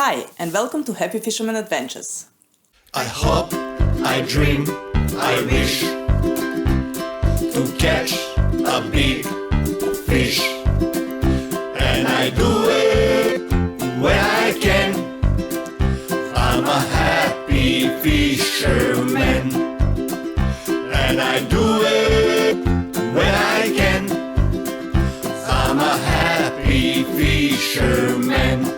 Hi, and welcome to Happy Fisherman Adventures. I hope, I dream, I wish to catch a big fish, and I do it when I can. I'm a happy fisherman, and I do it when I can. I'm a happy fisherman.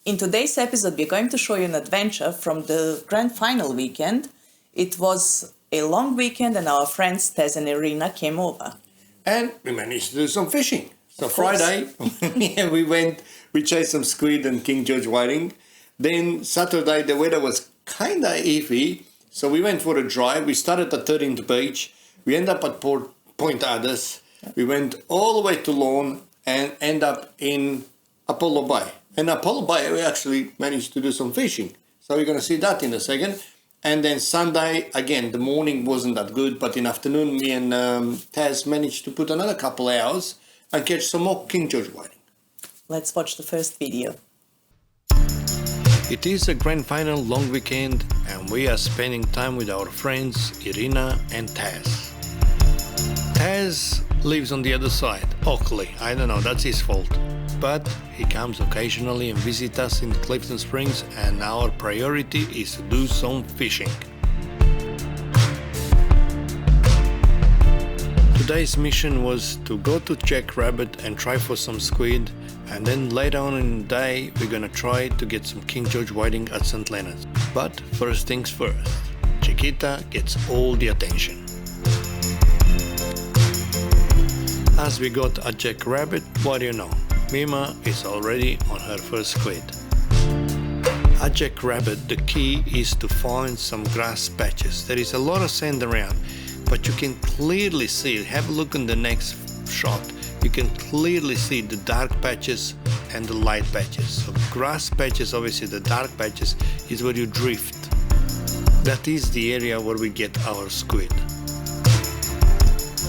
In today's episode, we're going to show you an adventure from the Grand Final Weekend. It was a long weekend and our friends Tas and Irina came over. And we managed to do some fishing. So Friday, we chased some squid and King George whiting. Then Saturday, the weather was kind of iffy. So we went for a drive. We started at 13th Beach. We ended up at Point Addis. We went all the way to Lawn and end up in Apollo Bay. And Apollo Bay, we actually managed to do some fishing. So we're going to see that in a second. And then Sunday, again, the morning wasn't that good, but in afternoon, me and Tas managed to put another couple hours and catch some more King George whiting. Let's watch the first video. It is a grand final long weekend and we are spending time with our friends Irina and Tas. Tas lives on the other side, Oakley, I don't know, that's his fault. But he comes occasionally and visits us in Clifton Springs, and our priority is to do some fishing. Today's mission was to go to Jackrabbit and try for some squid, and then later on in the day we're gonna try to get some King George whiting at St. Leonard's. But first things first, Chiquita gets all the attention. As we got at Jackrabbit, what do you know? Mima is already on her first squid. At Jackrabbit, the key is to find some grass patches. There is a lot of sand around, but you can clearly see, have a look in the next shot, you can clearly see the dark patches and the light patches. So grass patches, obviously the dark patches, is where you drift. That is the area where we get our squid.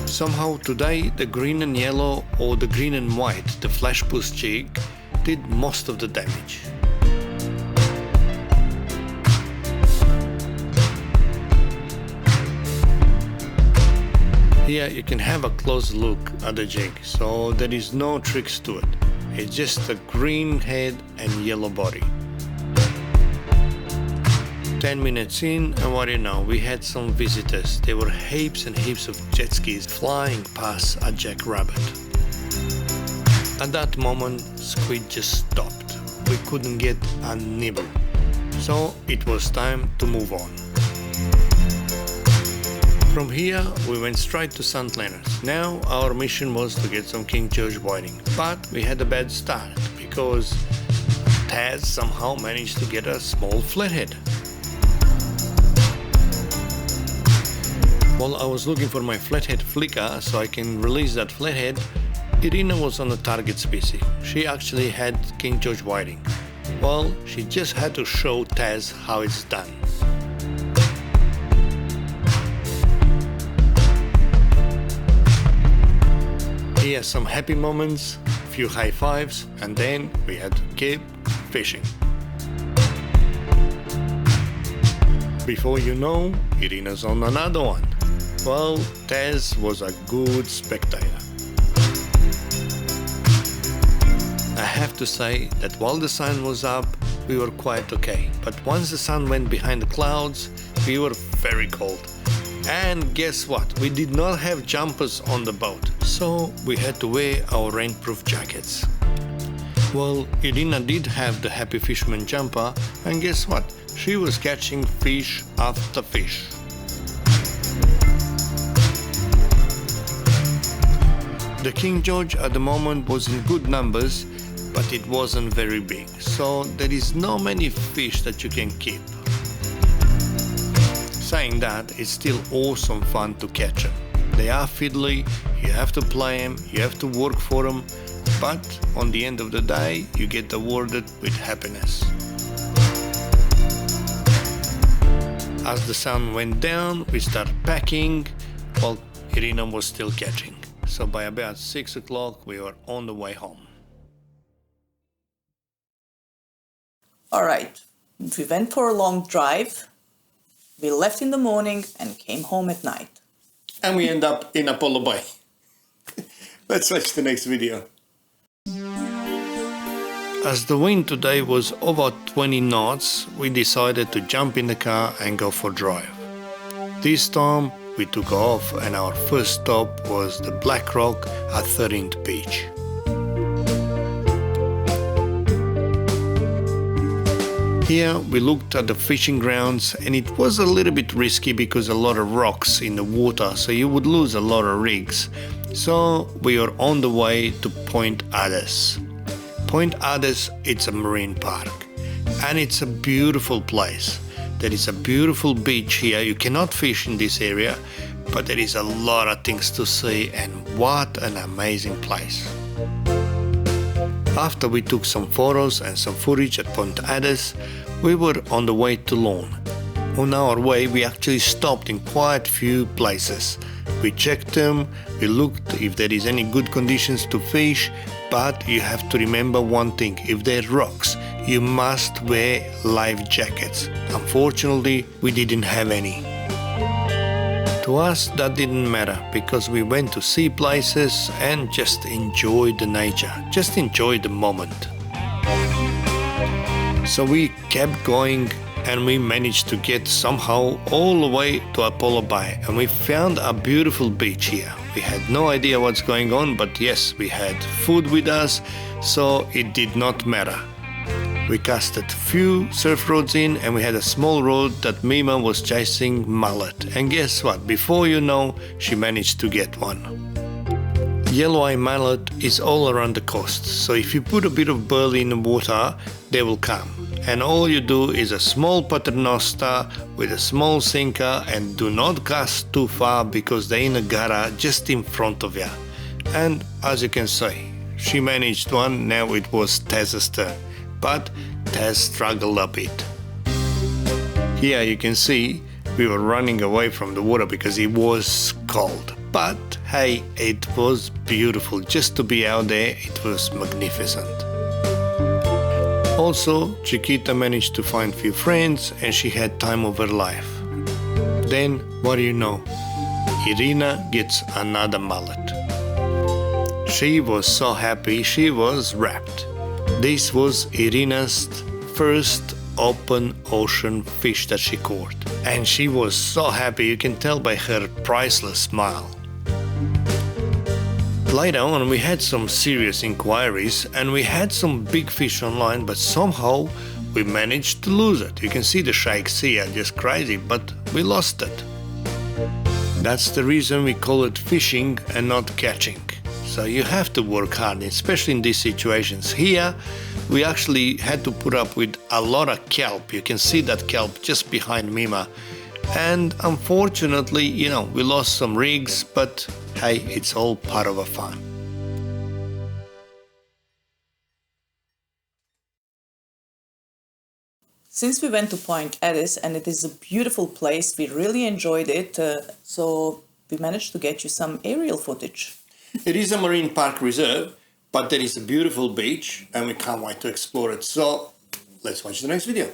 Somehow today the green and yellow or the green and white, the flash puss jig, did most of the damage. Here you can have a close look at the jig, so there is no tricks to it. It's just a green head and yellow body. 10 minutes in, and what do you know, we had some visitors. There were heaps and heaps of jet skis flying past at Jackrabbit. At that moment, squid just stopped. We couldn't get a nibble. So it was time to move on. From here, we went straight to St. Leonard's. Now our mission was to get some King George whiting, but we had a bad start because Tas somehow managed to get a small flathead. While I was looking for my flathead flicker so I can release that flathead, Irina was on a target species. She actually had King George whiting. Well, she just had to show Tas how it's done. Here some happy moments, a few high fives, and then we had to keep fishing. Before you know, Irina's on another one. Well, Tas was a good spectator. I have to say that while the sun was up, we were quite okay. But once the sun went behind the clouds, we were very cold. And guess what? We did not have jumpers on the boat, so we had to wear our rainproof jackets. Well, Irina did have the Happy Fisherman jumper, and guess what? She was catching fish after fish. The King George at the moment was in good numbers, but it wasn't very big, so there is no many fish that you can keep. Saying that, it's still awesome fun to catch them. They are fiddly, you have to play them, you have to work for them, but on the end of the day, you get rewarded with happiness. As the sun went down, we started packing, while Irina was still catching. So by about 6 o'clock, we were on the way home. All right, we went for a long drive. We left in the morning and came home at night. And we end up in Apollo Bay. Let's watch the next video. As the wind today was over 20 knots, we decided to jump in the car and go for a drive. This time we took off and our first stop was the Black Rock at 13th Beach. Here we looked at the fishing grounds and it was a little bit risky because a lot of rocks in the water, so you would lose a lot of rigs. So we are on the way to Point Addis. Point Addis, it's a marine park and it's a beautiful place. There is a beautiful beach here. You cannot fish in this area, but there is a lot of things to see and what an amazing place. After we took some photos and some footage at Point Addis, we were on the way to Lorne. On our way, we actually stopped in quite a few places. We checked them, we looked if there is any good conditions to fish, but you have to remember one thing, if there are rocks, you must wear life jackets. Unfortunately, we didn't have any. To us, that didn't matter because we went to see places and just enjoyed the nature, just enjoyed the moment. So we kept going and we managed to get somehow all the way to Apollo Bay and we found a beautiful beach here. We had no idea what's going on, but yes, we had food with us, so it did not matter. We casted few surf rods in and we had a small road that Mima was chasing mullet. And guess what? Before you know, she managed to get one. Yellow-eye mullet is all around the coast, so if you put a bit of burley in the water, they will come. And all you do is a small paternoster with a small sinker and do not cast too far because they're in a gutter just in front of you. And as you can see, she managed one, now it was Tas's turn. But Tas struggled a bit. Here you can see we were running away from the water because it was cold. But hey, it was beautiful. Just to be out there, it was magnificent. Also, Chiquita managed to find few friends and she had time of her life. Then, what do you know? Irina gets another mullet. She was so happy, she was wrapped. This was Irina's first open ocean fish that she caught. And she was so happy, you can tell by her priceless smile. Later on, we had some serious inquiries and we had some big fish online, but somehow we managed to lose it. You can see the shakes here, just crazy, but we lost it. That's the reason we call it fishing and not catching. So you have to work hard, especially in these situations. Here, we actually had to put up with a lot of kelp. You can see that kelp just behind Mima. And unfortunately, we lost some rigs, but hey, it's all part of the fun. Since we went to Point Addis and it is a beautiful place, we really enjoyed it, so we managed to get you some aerial footage. It is a marine park reserve, but there is a beautiful beach and we can't wait to explore it. So let's watch the next video.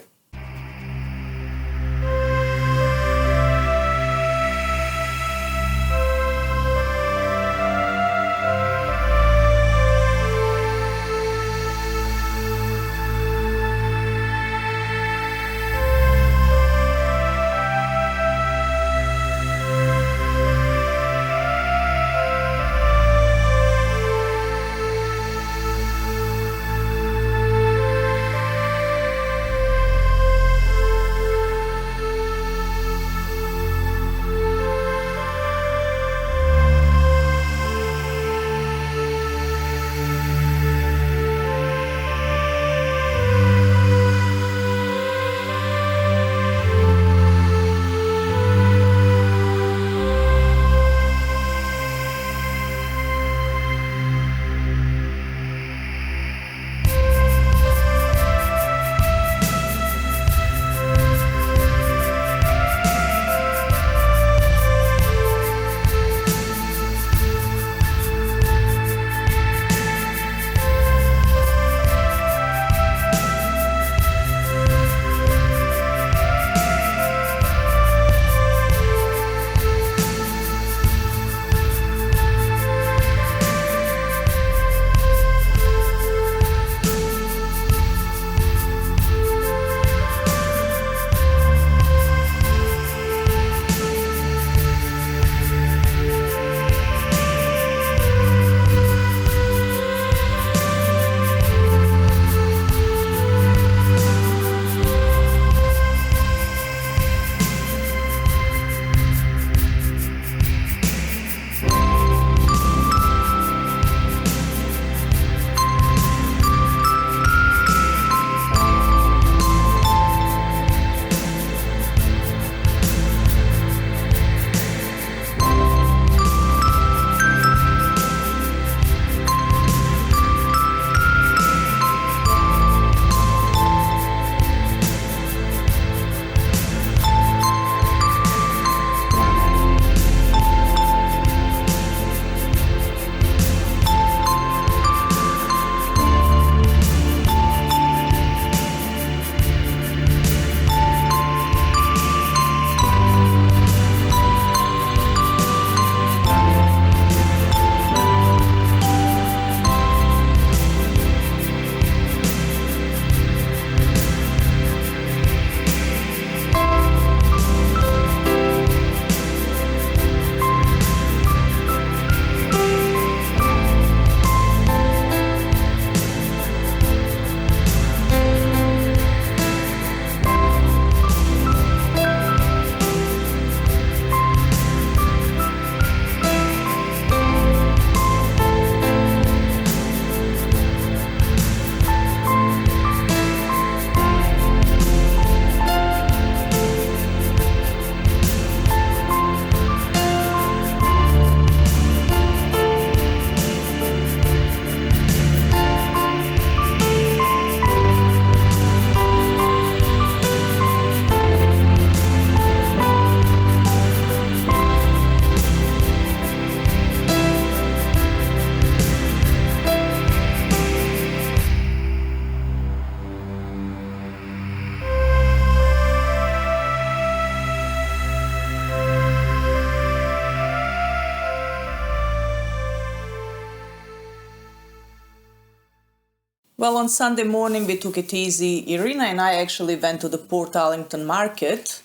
Well, on Sunday morning we took it easy. Irina and I actually went to the Port Arlington market,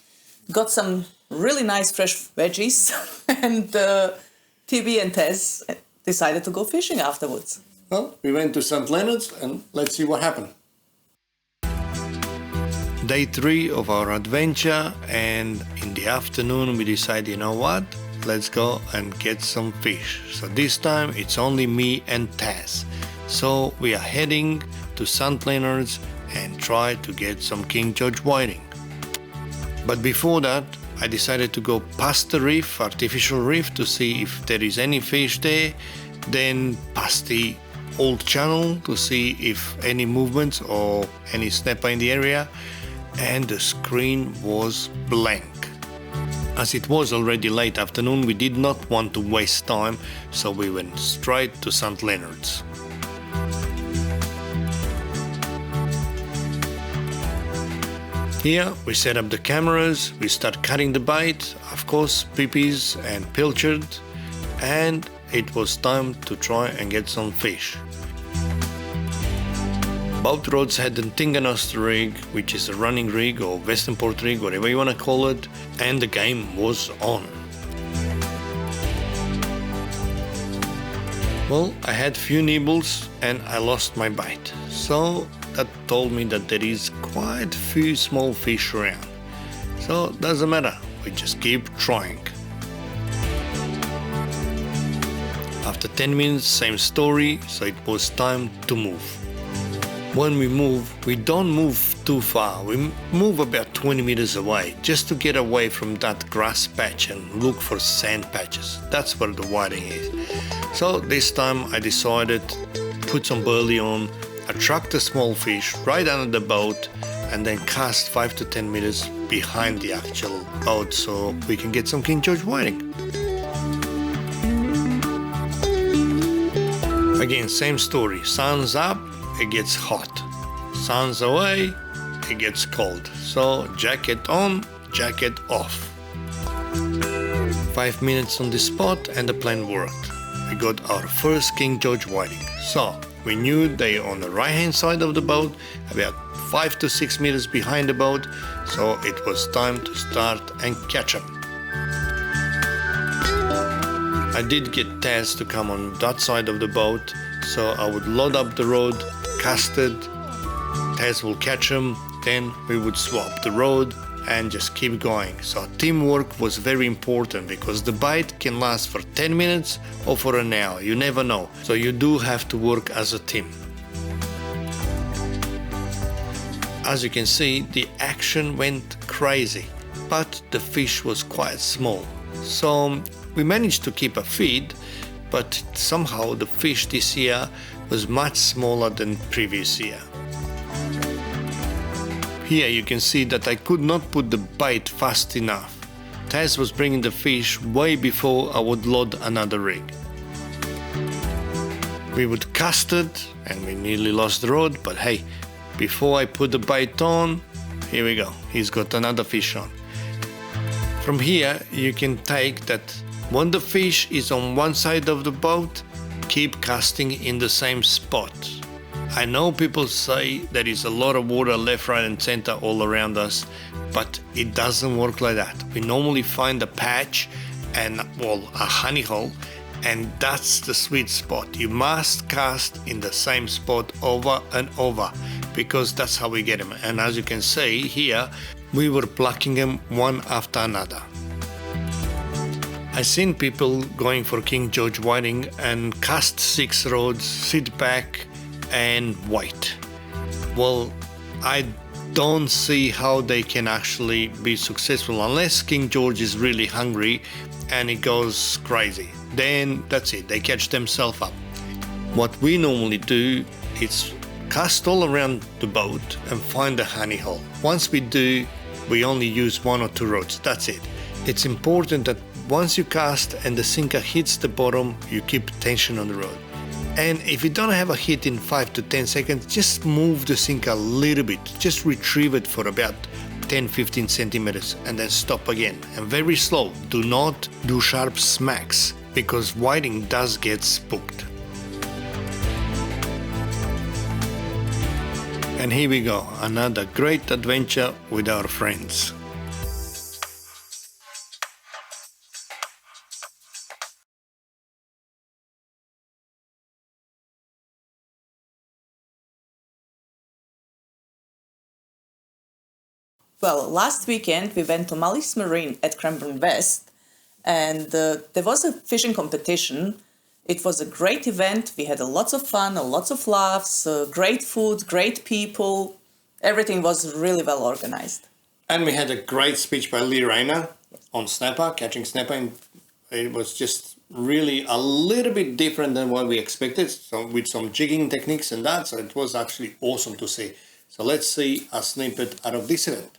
got some really nice fresh veggies, and TB and Tas decided to go fishing afterwards. Well, we went to St. Leonard's and let's see what happened. Day 3 of our adventure, and in the afternoon we decided, you know what? Let's go and get some fish. So this time it's only me and Tas. So we are heading to St. Leonard's and try to get some King George whiting. But before that, I decided to go past the reef, artificial reef, to see if there is any fish there, then past the old channel to see if any movements or any snapper in the area, and the screen was blank. As it was already late afternoon, we did not want to waste time, so we went straight to St. Leonard's. Here we set up the cameras, we start cutting the bait, of course pippies and pilchard, and it was time to try and get some fish. Both rods had the Tinganost rig, which is a running rig or Western Port rig, whatever you want to call it, and the game was on. Well, I had few nibbles and I lost my bite, so that told me that there is quite few small fish around. So doesn't matter, we just keep trying. After 10 minutes, same story, so it was time to move. When we move, we don't move too far, we move about 20 meters away, just to get away from that grass patch and look for sand patches. That's where the whiting is. So this time I decided to put some burley on, attract the small fish right under the boat, and then cast 5 to 10 meters behind the actual boat so we can get some King George whiting. Again, same story. Sun's up, it gets hot. Sun's away, it gets cold. So jacket on, jacket off. 5 minutes on the spot and the plan worked. We got our first King George whiting. So we knew they are on the right hand side of the boat, about 5 to 6 meters behind the boat, so it was time to start and catch them. I did get Tas to come on that side of the boat, so I would load up the rod, cast it, Tas will catch them, then we would swap the rod and just keep going. So teamwork was very important because the bite can last for 10 minutes or for an hour, you never know. So you do have to work as a team. As you can see, the action went crazy, but the fish was quite small. So we managed to keep a feed, but somehow the fish this year was much smaller than previous year. Here you can see that I could not put the bait fast enough. Tas was bringing the fish way before I would load another rig. We would cast it and we nearly lost the rod, but hey, before I put the bait on, here we go, he's got another fish on. From here you can take that when the fish is on one side of the boat, keep casting in the same spot. I know people say there is a lot of water left, right and center all around us, but it doesn't work like that. We normally find a patch and, well, a honey hole, and that's the sweet spot. You must cast in the same spot over and over because that's how we get them. And as you can see here, we were plucking them one after another. I've seen people going for King George whiting and cast 6 rods, sit back and wait. Well, I don't see how they can actually be successful unless King George is really hungry and it goes crazy. Then that's it, they catch themselves up. What we normally do is cast all around the boat and find a honey hole. Once we do, we only use 1 or 2 rods, that's it. It's important that once you cast and the sinker hits the bottom, you keep tension on the rod. And if you don't have a hit in 5 to 10 seconds, just move the sinker a little bit. Just retrieve it for about 10-15 centimeters and then stop again. And very slow. Do not do sharp smacks because whiting does get spooked. And here we go, another great adventure with our friends. Well, last weekend we went to Mallis Marine at Cranbourne West, and there was a fishing competition. It was a great event. We had lots of fun, lots of laughs, great food, great people. Everything was really well organized. And we had a great speech by Irina on snapper, catching snapper. And it was just really a little bit different than what we expected, so with some jigging techniques and that. So it was actually awesome to see. So let's see a snippet out of this event.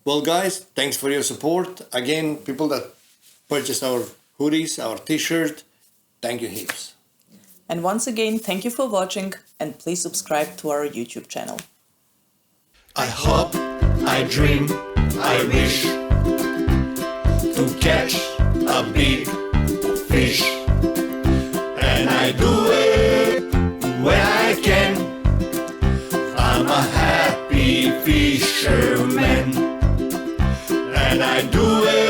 Well, guys, thanks for your support. Again, people that purchase our hoodies, our t-shirt, thank you heaps. And once again, thank you for watching, and please subscribe to our YouTube channel. I hope, I dream, I wish to catch a big fish, and I do it when I can. I'm a happy fisherman, and I do it